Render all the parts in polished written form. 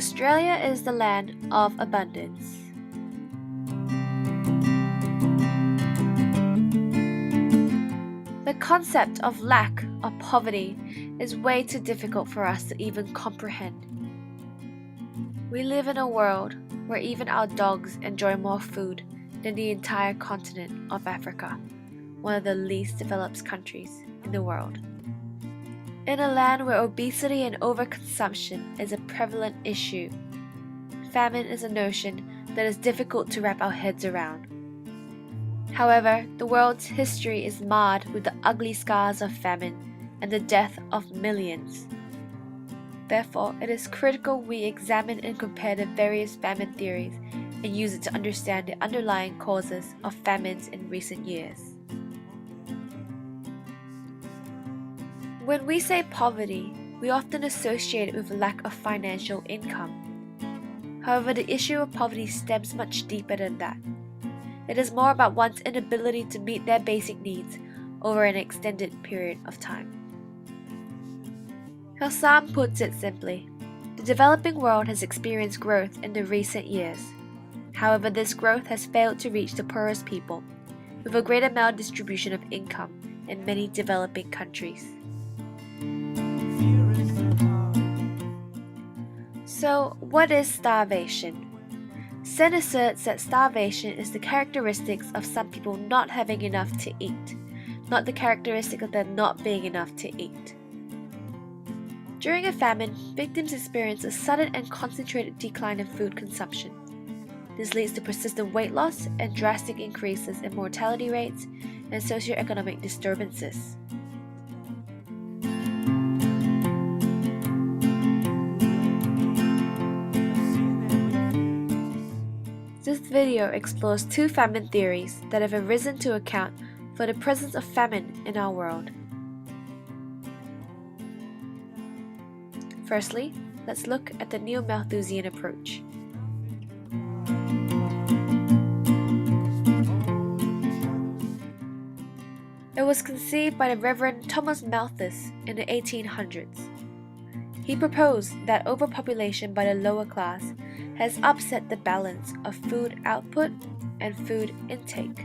Australia is the land of abundance. The concept of lack or poverty is way too difficult for us to even comprehend. We live in a world where even our dogs enjoy more food than the entire continent of Africa, one of the least developed countries in the world. In a land where obesity and overconsumption is a prevalent issue, famine is a notion that is difficult to wrap our heads around. However, the world's history is marred with the ugly scars of famine and the death of millions. Therefore, it is critical we examine and compare the various famine theories and use it to understand the underlying causes of famines in recent years. When we say poverty, we often associate it with a lack of financial income. However, the issue of poverty stems much deeper than that. It is more about one's inability to meet their basic needs over an extended period of time. Hassan puts it simply, the developing world has experienced growth in the recent years. However, this growth has failed to reach the poorest people, with a greater maldistribution of income in many developing countries. So, what is starvation? Sen asserts that starvation is the characteristics of some people not having enough to eat, not the characteristic of there not being enough to eat. During a famine, victims experience a sudden and concentrated decline in food consumption. This leads to persistent weight loss and drastic increases in mortality rates and socioeconomic disturbances. This video explores two famine theories that have arisen to account for the presence of famine in our world. Firstly, let's look at the Neo-Malthusian approach. It was conceived by the Reverend Thomas Malthus in the 1800s. He proposed that overpopulation by the lower class has upset the balance of food output and food intake.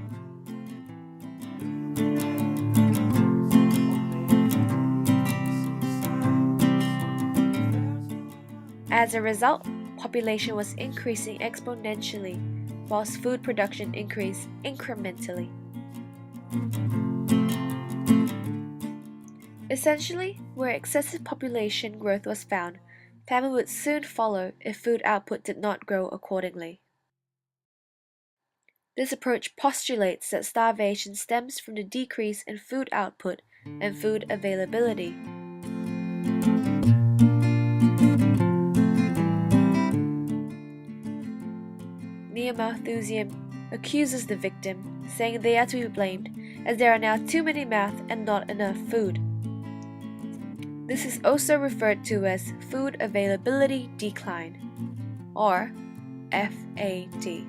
As a result, population was increasing exponentially, whilst food production increased incrementally. Essentially, where excessive population growth was found, famine would soon follow if food output did not grow accordingly. This approach postulates that starvation stems from the decrease in food output and food availability. Neo-Malthusian accuses the victim, saying they are to be blamed as there are now too many mouths and not enough food. This is also referred to as food availability decline, or FAD.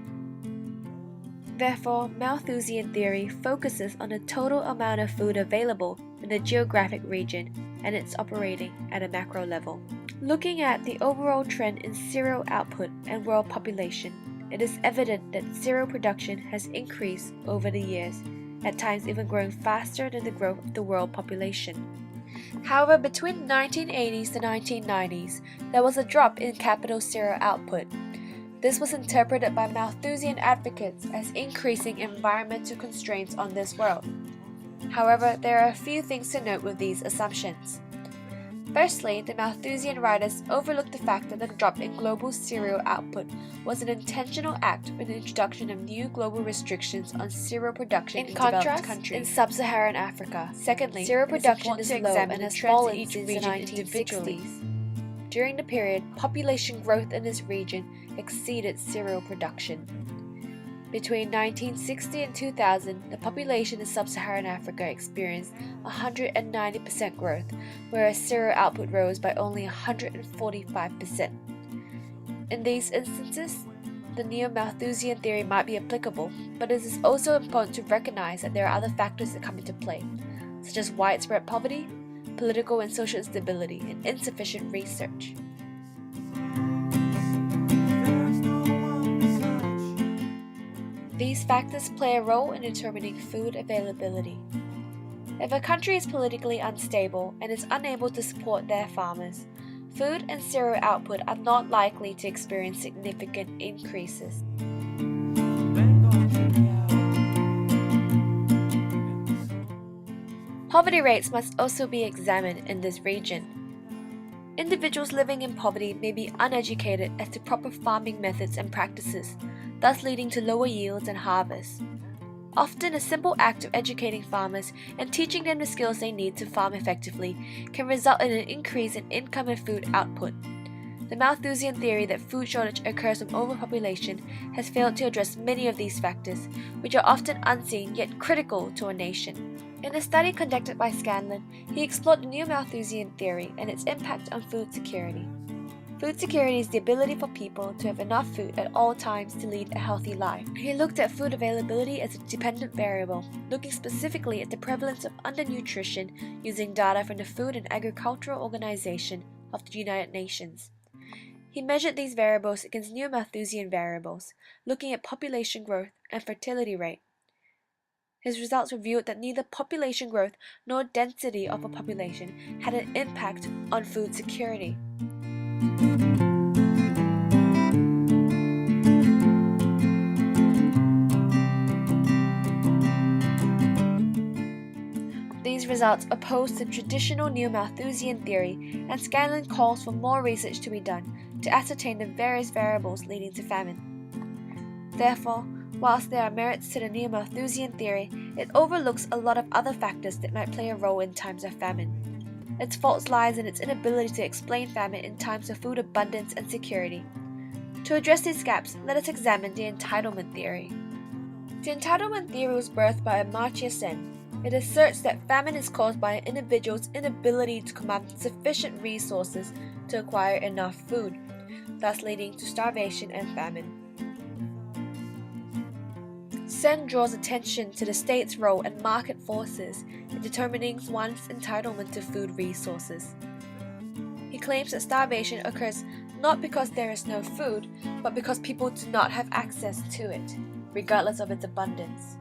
Therefore, Malthusian theory focuses on the total amount of food available in the geographic region and it's operating at a macro level. Looking at the overall trend in cereal output and world population, it is evident that cereal production has increased over the years, at times even growing faster than the growth of the world population. However, between the 1980s to 1990s, there was a drop in capital cereal output. This was interpreted by Malthusian advocates as increasing environmental constraints on this world. However, there are a few things to note with these assumptions. Firstly, the Malthusian writers overlooked the fact that the drop in global cereal output was an intentional act with the introduction of new global restrictions on cereal production in developed countries. In sub-Saharan Africa. Secondly, cereal production is low and has fallen since the 1960s. During the period, population growth in this region exceeded cereal production. Between 1960 and 2000, the population in sub-Saharan Africa experienced 190% growth, whereas cereal output rose by only 145%. In these instances, the Neo-Malthusian theory might be applicable, but it is also important to recognize that there are other factors that come into play, such as widespread poverty, political and social instability, and insufficient research. these factors play a role in determining food availability. If a country is politically unstable and is unable to support their farmers, food and cereal output are not likely to experience significant increases. Poverty rates must also be examined in this region. Individuals living in poverty may be uneducated as to proper farming methods and practices, thus leading to lower yields and harvests. Often, a simple act of educating farmers and teaching them the skills they need to farm effectively can result in an increase in income and food output. The Malthusian theory that food shortage occurs from overpopulation has failed to address many of these factors, which are often unseen yet critical to a nation. In a study conducted by Scanlon, he explored the new Malthusian theory and its impact on food security. Food security is the ability for people to have enough food at all times to lead a healthy life. He looked at food availability as a dependent variable, looking specifically at the prevalence of undernutrition using data from the Food and Agricultural Organization of the United Nations. He measured these variables against new Malthusian variables, looking at population growth and fertility rate. His results revealed that neither population growth nor density of a population had an impact on food security. These results oppose the traditional neo-Malthusian theory, and Scanlon calls for more research to be done to ascertain the various variables leading to famine. Therefore, whilst there are merits to the neo-Malthusian theory, it overlooks a lot of other factors that might play a role in times of famine. Its fault lies in its inability to explain famine in times of food abundance and security. To address these gaps, let us examine the entitlement theory. The entitlement theory was birthed by Amartya Sen. It asserts that famine is caused by an individual's inability to command sufficient resources to acquire enough food, thus leading to starvation and famine. Sen draws attention to the state's role and market forces in determining one's entitlement to food resources. He claims that starvation occurs not because there is no food, but because people do not have access to it, regardless of its abundance.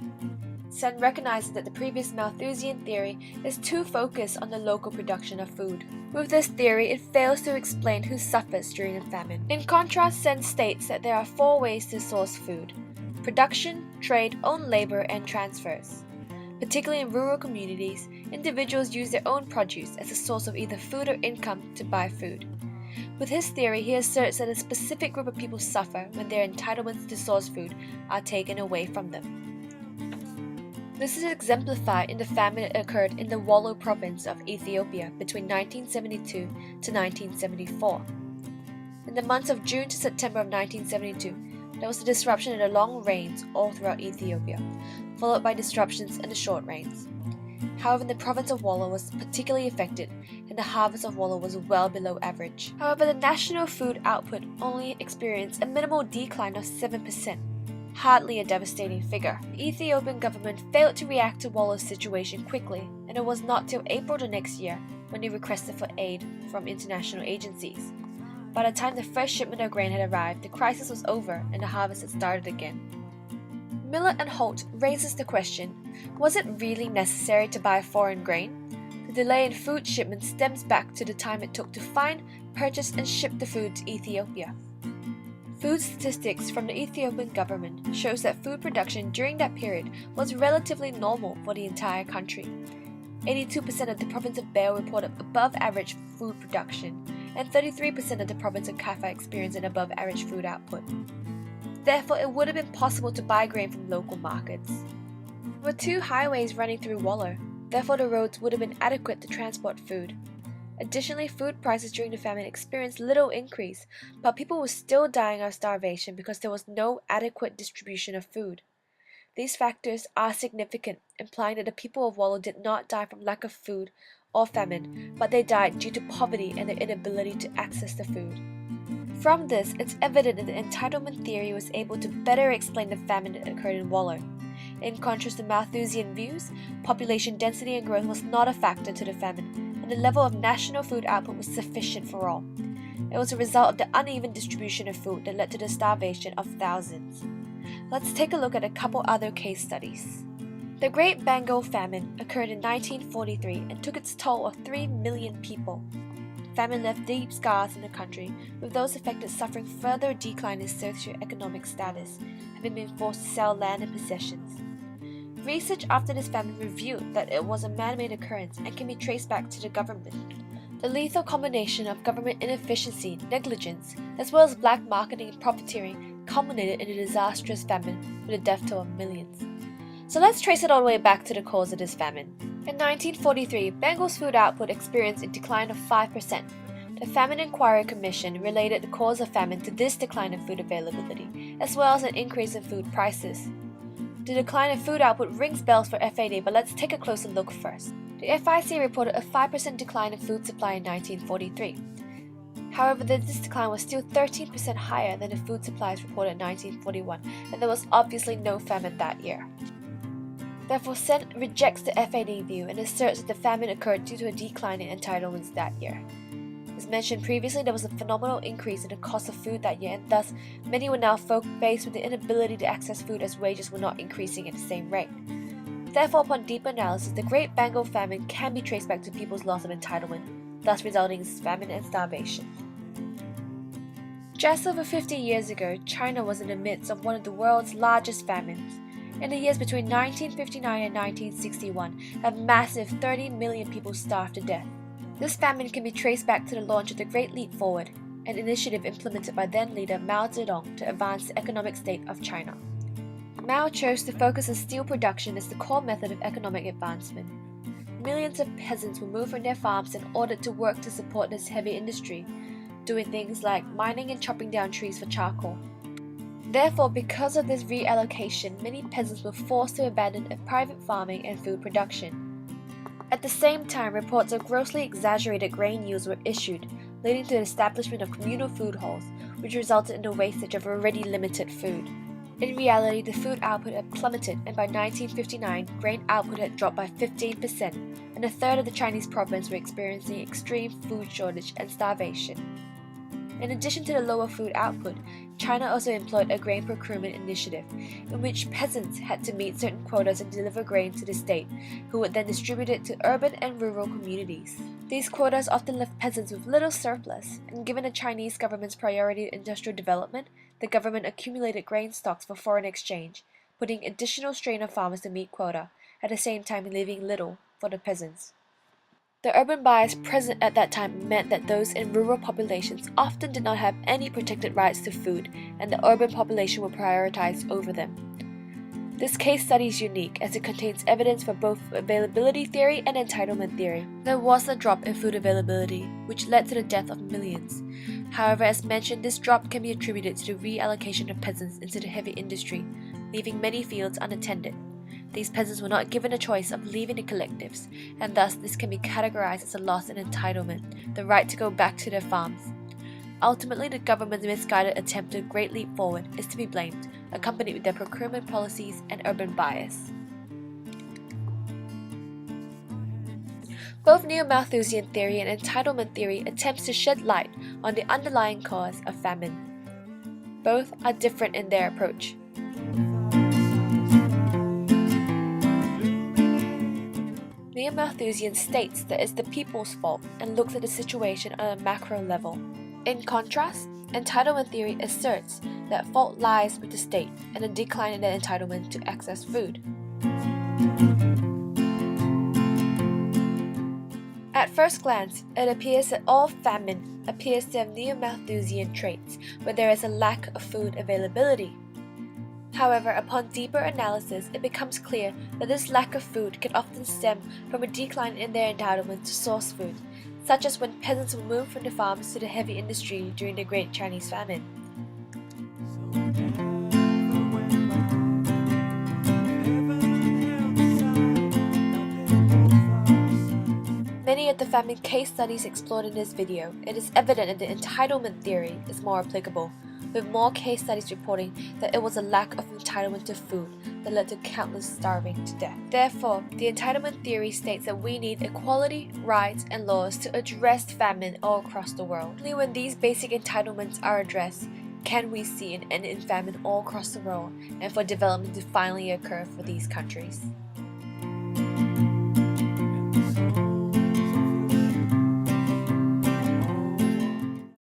Sen recognizes that the previous Malthusian theory is too focused on the local production of food. With this theory, it fails to explain who suffers during a famine. In contrast, Sen states that there are 4 ways to source food: production, trade, own labor, and transfers. Particularly in rural communities, individuals use their own produce as a source of either food or income to buy food. With his theory, he asserts that a specific group of people suffer when their entitlements to source food are taken away from them. This is exemplified in the famine that occurred in the Wollo province of Ethiopia between 1972 to 1974. In the months of June to September of 1972, there was a disruption in the long rains all throughout Ethiopia, followed by disruptions in the short rains. However, the province of Wollo was particularly affected, and the harvest of Wollo was well below average. However, the national food output only experienced a minimal decline of 7%, hardly a devastating figure. The Ethiopian government failed to react to Wollo's situation quickly, and it was not till April the next year when they requested for aid from international agencies. By the time the first shipment of grain had arrived, the crisis was over and the harvest had started again. Miller and Holt raises the question, was it really necessary to buy foreign grain? The delay in food shipments stems back to the time it took to find, purchase, and ship the food to Ethiopia. Food statistics from the Ethiopian government shows that food production during that period was relatively normal for the entire country. 82% of the province of Bale reported above average food production, and 33% of the province of Kaffa experienced an above average food output. Therefore, it would have been possible to buy grain from local markets. There were 2 highways running through Wollo, therefore the roads would have been adequate to transport food. Additionally, food prices during the famine experienced little increase, but people were still dying of starvation because there was no adequate distribution of food. These factors are significant, implying that the people of Wollo did not die from lack of food or famine, but they died due to poverty and their inability to access the food. From this, it's evident that the entitlement theory was able to better explain the famine that occurred in Wollo. In contrast to Malthusian views, population density and growth was not a factor to the famine, and the level of national food output was sufficient for all. It was a result of the uneven distribution of food that led to the starvation of thousands. Let's take a look at a couple other case studies. The Great Bengal Famine occurred in 1943 and took its toll of 3 million people. Famine left deep scars in the country, with those affected suffering further decline in socio-economic status, having been forced to sell land and possessions. Research after this famine revealed that it was a man-made occurrence and can be traced back to the government. The lethal combination of government inefficiency, negligence, as well as black marketing and profiteering culminated in a disastrous famine with a death toll of millions. So let's trace it all the way back to the cause of this famine. In 1943, Bengal's food output experienced a decline of 5%. The Famine Inquiry Commission related the cause of famine to this decline in food availability, as well as an increase in food prices. The decline in food output rings bells for FAD, but let's take a closer look first. The FIC reported a 5% decline in food supply in 1943. However, this decline was still 13% higher than the food supplies reported in 1941, and there was obviously no famine that year. Therefore, Sen rejects the FAD view and asserts that the famine occurred due to a decline in entitlements that year. As mentioned previously, there was a phenomenal increase in the cost of food that year, and thus many were now faced with the inability to access food as wages were not increasing at the same rate. Therefore, upon deeper analysis, the Great Bengal Famine can be traced back to people's loss of entitlement, thus resulting in famine and starvation. Just over 50 years ago, China was in the midst of one of the world's largest famines. In the years between 1959 and 1961, a massive 30 million people starved to death. This famine can be traced back to the launch of the Great Leap Forward, an initiative implemented by then-leader Mao Zedong to advance the economic state of China. Mao chose to focus on steel production as the core method of economic advancement. Millions of peasants were moved from their farms and ordered to work to support this heavy industry, doing things like mining and chopping down trees for charcoal. Therefore, because of this reallocation, many peasants were forced to abandon private farming and food production. At the same time, reports of grossly exaggerated grain yields were issued, leading to the establishment of communal food halls, which resulted in the wastage of already limited food. In reality, the food output had plummeted, and by 1959, grain output had dropped by 15%, and a third of the Chinese province were experiencing extreme food shortage and starvation. In addition to the lower food output, China also employed a grain procurement initiative, in which peasants had to meet certain quotas and deliver grain to the state, who would then distribute it to urban and rural communities. These quotas often left peasants with little surplus, and given the Chinese government's priority to industrial development, the government accumulated grain stocks for foreign exchange, putting additional strain on farmers to meet quota, at the same time leaving little for the peasants. The urban bias present at that time meant that those in rural populations often did not have any protected rights to food, and the urban population were prioritized over them. This case study is unique as it contains evidence for both availability theory and entitlement theory. There was a drop in food availability, which led to the death of millions. However, as mentioned, this drop can be attributed to the reallocation of peasants into the heavy industry, leaving many fields unattended. These peasants were not given a choice of leaving the collectives, and thus this can be categorized as a loss in entitlement, the right to go back to their farms. Ultimately, the government's misguided attempt to Great Leap Forward is to be blamed, accompanied with their procurement policies and urban bias. Both neo-Malthusian theory and entitlement theory attempts to shed light on the underlying cause of famine. Both are different in their approach. Neo-Malthusian states that it's the people's fault and looks at the situation on a macro level. In contrast, entitlement theory asserts that fault lies with the state and a decline in their entitlement to access food. At first glance, it appears that all famine appears to have neo-Malthusian traits, where there is a lack of food availability. However, upon deeper analysis, it becomes clear that this lack of food can often stem from a decline in their entitlement to source food, such as when peasants were moved from the farms to the heavy industry during the Great Chinese Famine. Many of the famine case studies explored in this video, it is evident that the entitlement theory is more applicable, with more case studies reporting that it was a lack of entitlement to food that led to countless starving to death. Therefore, the entitlement theory states that we need equality, rights, and laws to address famine all across the world. Only when these basic entitlements are addressed Can we see an end in famine all across the world and for development to finally occur for these countries?